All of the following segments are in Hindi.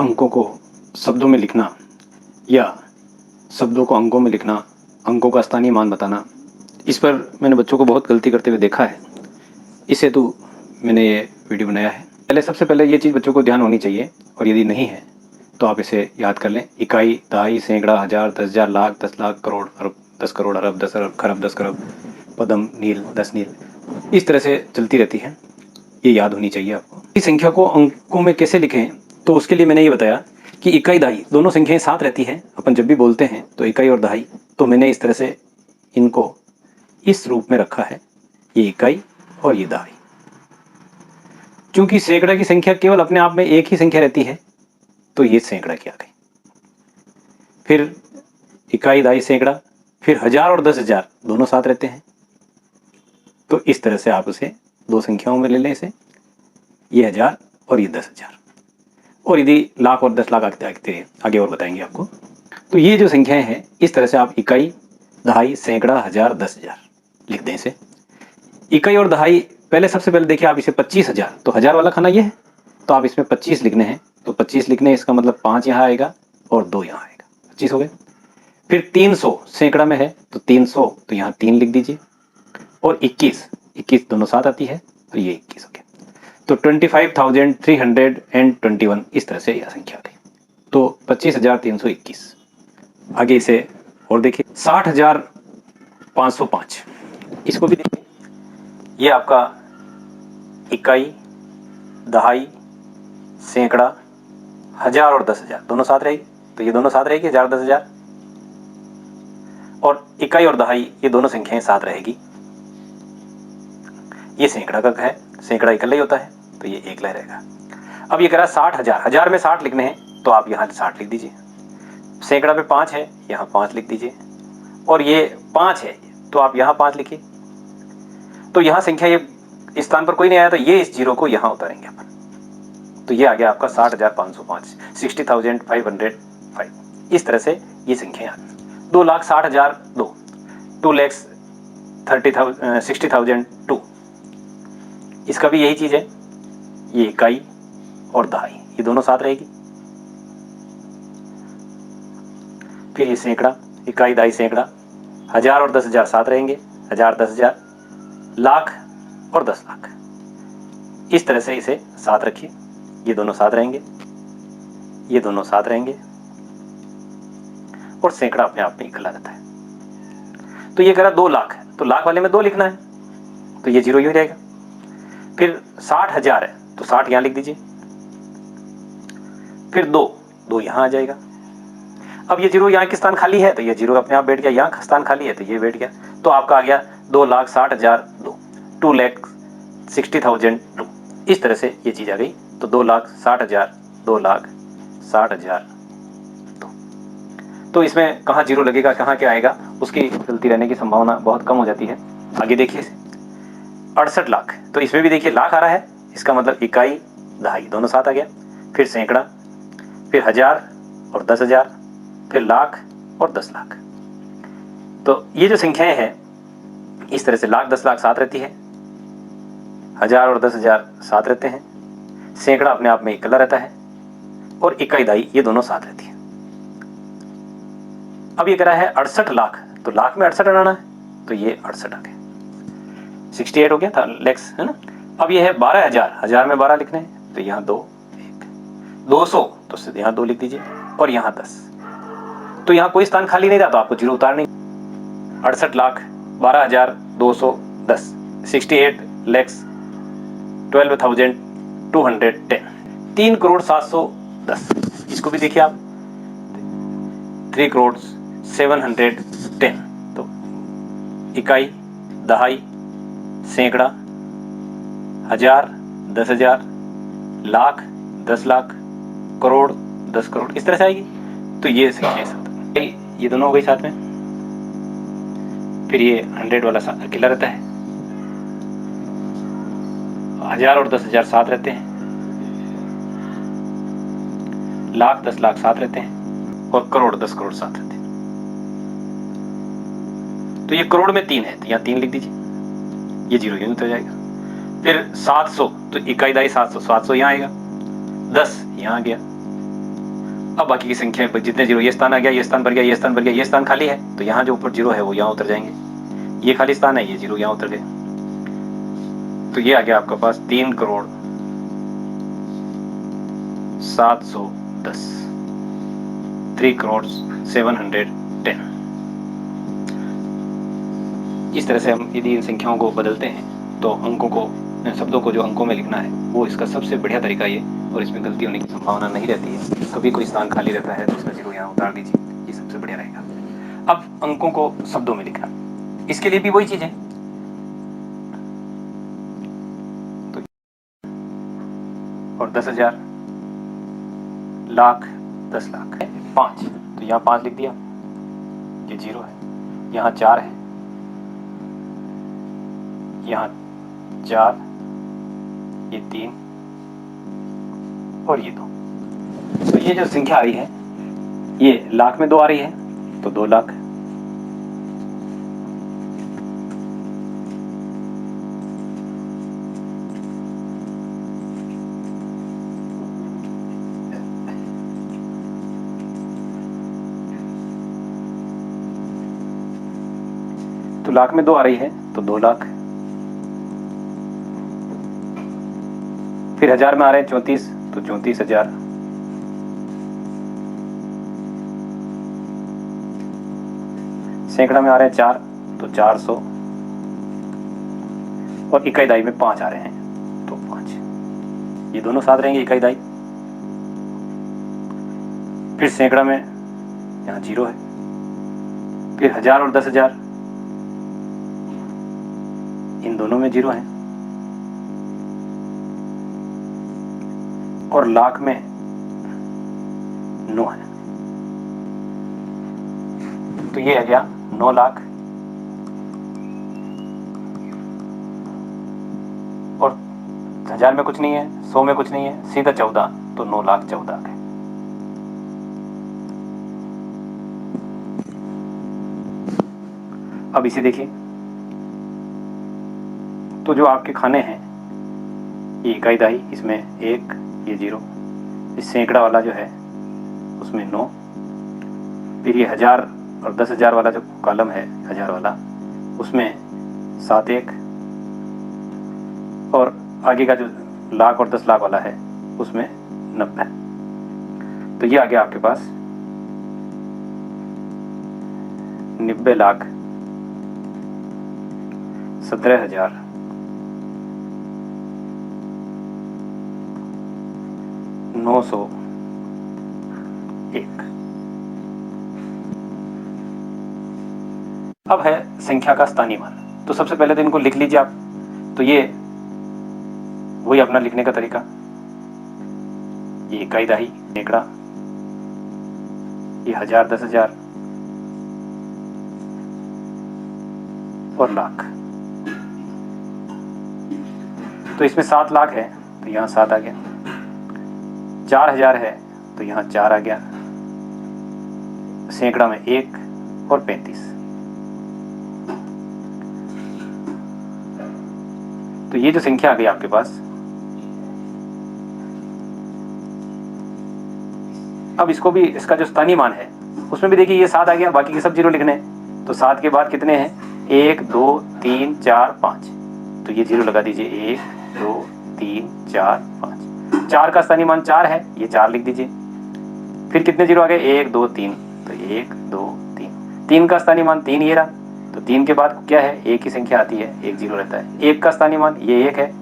अंकों को शब्दों में लिखना या शब्दों को अंकों में लिखना, अंकों का स्थानीय मान बताना, इस पर मैंने बच्चों को बहुत गलती करते हुए देखा है। इस हेतु मैंने ये वीडियो बनाया है। सबसे पहले ये चीज़ बच्चों को ध्यान होनी चाहिए, और यदि नहीं है तो आप इसे याद कर लें। इकाई, दहाई, सैकड़ा, हजार, 10,000, लाख, 10 लाख, करोड़, अरब, 10 करोड़, अरब, 10 अरब, खरब, 10 खरब, पदम, नील, 10 नील, इस तरह से चलती रहती है। ये याद होनी चाहिए आपको। इस संख्या को अंकों में कैसे लिखें, तो उसके लिए मैंने ये बताया कि इकाई, दहाई दोनों संख्याएं साथ रहती हैं। अपन जब भी बोलते हैं तो इकाई और दहाई, तो मैंने इस तरह से इनको इस रूप में रखा है, ये इकाई और ये दहाई। क्योंकि सैकड़ा की संख्या केवल अपने आप में एक ही संख्या रहती है, तो ये सैकड़ा की आ गई। फिर इकाई, दहाई, सैकड़ा, फिर हजार और 10,000 दोनों साथ रहते हैं, तो इस तरह से आप उसे दो संख्याओं में ले लें इसे, ये 1000 और ये 10,000। और यदि लाख और 10 लाख आगे और बताएंगे आपको। तो ये जो संख्याएं हैं, इस तरह से आप इकाई, दहाई, सैकड़ा, हजार, 10,000 लिख दें इसे। इकाई और दहाई, पहले सबसे पहले देखिए आप इसे 25,000, तो हजार वाला खाना ये है, तो आप इसमें 25 लिखने हैं, तो 25 लिखने हैं, इसका मतलब 5 यहाँ आएगा और 2 यहाँ आएगा, 25 हो गए। फिर 300 सैकड़ा में है, तो 300, तो यहाँ 3 लिख दीजिए। और 21 दोनों साथ आती है, तो ये 21 हो गया। तो 25,321, इस तरह से यह संख्या आ गई। तो 25,321। आगे इसे और देखिए, 60,505, इसको भी देखिए। ये आपका इकाई, दहाई, सैकड़ा, हजार और 10,000 दोनों साथ रहेगी, तो ये दोनों साथ रहेगी, 1000, 10,000। और इकाई और दहाई ये दोनों संख्याएं साथ रहेगी। ये सैकड़ा का है, सैकड़ा इकल्ला ही होता है, तो ये एक ला रहेगा। अब ये कह रहा है 60,000, हजार में 60 लिखने हैं, तो आप यहाँ 60 लिख दीजिए। सैकड़ा पे 5 है, यहाँ 5 लिख दीजिए। और ये 5 है, तो आप यहाँ 5 लिखिए। तो यहाँ संख्या ये इस स्थान पर कोई नहीं आया, तो ये इस जीरो को यहाँ उतारेंगे अपन, तो ये आ गया आपका 60,505, 60,505। इस तरह से ये संख्या 2,60,000, 2,60,002। इसका भी यही चीज है, ये इकाई और दहाई ये दोनों साथ रहेगी। फिर ये सैकड़ा, इकाई, दहाई, सैकड़ा, हजार और 10,000 साथ रहेंगे, 1000, 10,000, लाख और 10 लाख। इस तरह से इसे साथ रखिए, ये दोनों साथ रहेंगे, ये दोनों साथ रहेंगे, और सैकड़ा अपने आप में इकल्ला रहता है। तो ये करा 2 लाख, तो लाख वाले में 2 लिखना है, तो ये जीरो ही रहेगा। फिर 60,000 है, तो 60 यहां लिख दीजिए। फिर 2 यहां आ जाएगा। अब ये जीरो यहाँ के स्थान खाली है, तो ये जीरो अपने आप बैठ गया, यहाँ स्थान खाली है तो ये बैठ गया, तो आपका आ गया 2,60,002, 2,60,002। इस तरह से ये चीज आ गई। तो 2,60,000, 2,60,002। तो इसमें कहाँ जीरो लगेगा, कहाँ क्या आएगा, उसकी गलती रहने की संभावना बहुत कम हो जाती है। आगे देखिए 68 लाख, तो इसमें भी देखिए लाख आ रहा है, इसका मतलब इकाई, दहाई दोनों साथ आ गया। फिर सैकड़ा, फिर हजार और 10,000, फिर लाख और 10 लाख। तो ये जो संख्याएं हैं, इस तरह से लाख, 10 लाख साथ रहती है, हजार और 10,000 साथ रहते हैं, सैकड़ा अपने आप में इकल्ला रहता है, और इकाई, दहाई ये दोनों साथ रहती है। अब ये कह रहा है 68 लाख, तो लाख में 68 आना है, तो ये 68 आ गया, 68 हो गया था लैक्स, है ना। अब ये है 12,000, हजार में 12 लिखने हैं, तो यहाँ 2, 1, 200, तो यहाँ 2 लिख दीजिए, और यहाँ 10। तो यहाँ कोई स्थान खाली नहीं रहा, तो आपको जीरो उतारनी। 68 लाख, 12,210, 68 लैक्स, 12,210, 3,710,000। इसको भी देखिए आप, 3,710,000। तो इकाई, दहाई, सैकड़ा, हजार, 10,000, लाख, 10 लाख, करोड़, 10 करोड़, इस तरह से आएगी। तो ये संख्या साथ, ये दोनों हो गई साथ में। फिर ये 100 वाला अकेला रहता है, हजार और 10,000 साथ रहते हैं, लाख, 10 लाख साथ रहते हैं, और करोड़, 10 करोड़ साथ रहते हैं। तो ये करोड़ में 3 है, तो यहाँ 3 लिख दीजिए, ये जीरो यूनिट हो जाएगा। फिर 700, तो इकाई, दहाई, 700, 700 यहाँ आएगा, 10 यहाँ आ गया, अब बाकी की संख्या जितने जीरो, ये स्थान आ गया, ये स्थान भर गया, ये स्थान भर गया, ये स्थान खाली है, तो यहाँ जो ऊपर जीरो है वो यहाँ उतर जाएंगे। ये खाली स्थान है, ये जीरो यहाँ उतर गए। तो ये आ गया आपका पास 3,07,10, 3,07,10। इस तरह से हम यदि इन संख्याओं को बदलते हैं तो अंकों को, शब्दों को जो अंकों में लिखना है वो इसका सबसे बढ़िया तरीका ये, और इसमें गलती होने की संभावना नहीं रहती है। कभी कोई स्थान खाली रहता है तो उसका जीरो यहाँ उतार दीजिए, ये सबसे बढ़िया रहेगा। अब अंकों को शब्दों में लिखना, इसके लिए भी वही चीज है। तो और 10,000, लाख, 10 लाख, 5, तो यहाँ 5 लिख दिया, ये जीरो है। यहाँ 4 है, यहाँ 4, ये 3 और ये 2। तो ये जो संख्या आ रही है ये लाख में 2 आ रही है, तो 2 लाख। तो लाख में 2 आ रही है तो 2 लाख। फिर हजार में आ रहे हैं 34, तो 34,000। सैकड़ा में आ रहे हैं 4, तो 400। और इकाई दाई में 5 आ रहे हैं, तो 5। ये दोनों साथ रहेंगे, इकाई दाई। फिर सैकड़ा में यहाँ जीरो है। फिर 1000 और 10,000, इन दोनों में जीरो है। और लाख में 9 है, तो ये आ गया 9 लाख। और 1000 में कुछ नहीं है, 100 में कुछ नहीं है, सीधा 14, तो 9,14,000 आ गए। अब इसे देखिए, तो जो आपके खाने हैं ये इकाई दाई, इसमें 1, ये 0, इस सैकड़ा वाला जो है उसमें 9, फिर ये 1000 और 10,000 वाला जो कॉलम है 1000 वाला, उसमें 7 1, और आगे का जो लाख और 10 लाख वाला है उसमें 90। तो ये आ गया आपके पास 90 लाख 17,000 901। अब है संख्या का स्थानीय मान। तो सबसे पहले तो इनको लिख लीजिए आप। तो ये वही अपना लिखने का तरीका, ये इकाई दाही, सैकड़ा, ये 1000 10,000 और लाख। तो इसमें 7 लाख है तो यहाँ 7 आ गया। 4,000 है तो यहाँ 4 आ गया। सैकड़ा में 1 और 35। तो ये जो संख्या आ गई आपके पास, अब इसको भी, इसका जो स्थानीय मान है उसमें भी देखिए ये 7 आ गया, बाकी के सब जीरो लिखने हैं। तो 7 के बाद कितने हैं, 1 2 3 4 5, तो ये जीरो लगा दीजिए। 1 2 3 4 5, 4 का स्थानीय मान 4 है, ये 4 लिख दीजिए। फिर कितने जीरो आ गए, 1 2 3, तो 1 2 3। 3 का स्थानीय मान 3, ये रहा। तो 3 के बाद क्या है, एक ही संख्या आती है, एक जीरो रहता है। 1 का स्थानीय मान ये 1 है,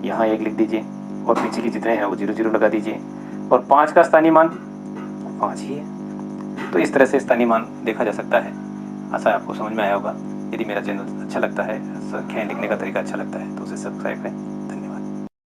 यहाँ 1 लिख दीजिए, और पीछे के जितने हैं वो जीरो जीरो लगा दीजिए। और 5 का स्थानीय मान 5 ही है। तो इस तरह से स्थानीय मान देखा जा सकता है। आशा आपको समझ में आया होगा। यदि मेरा चैनल अच्छा लगता है, संख्याएं लिखने का तरीका अच्छा लगता है, तो उसे सब्सक्राइब करें।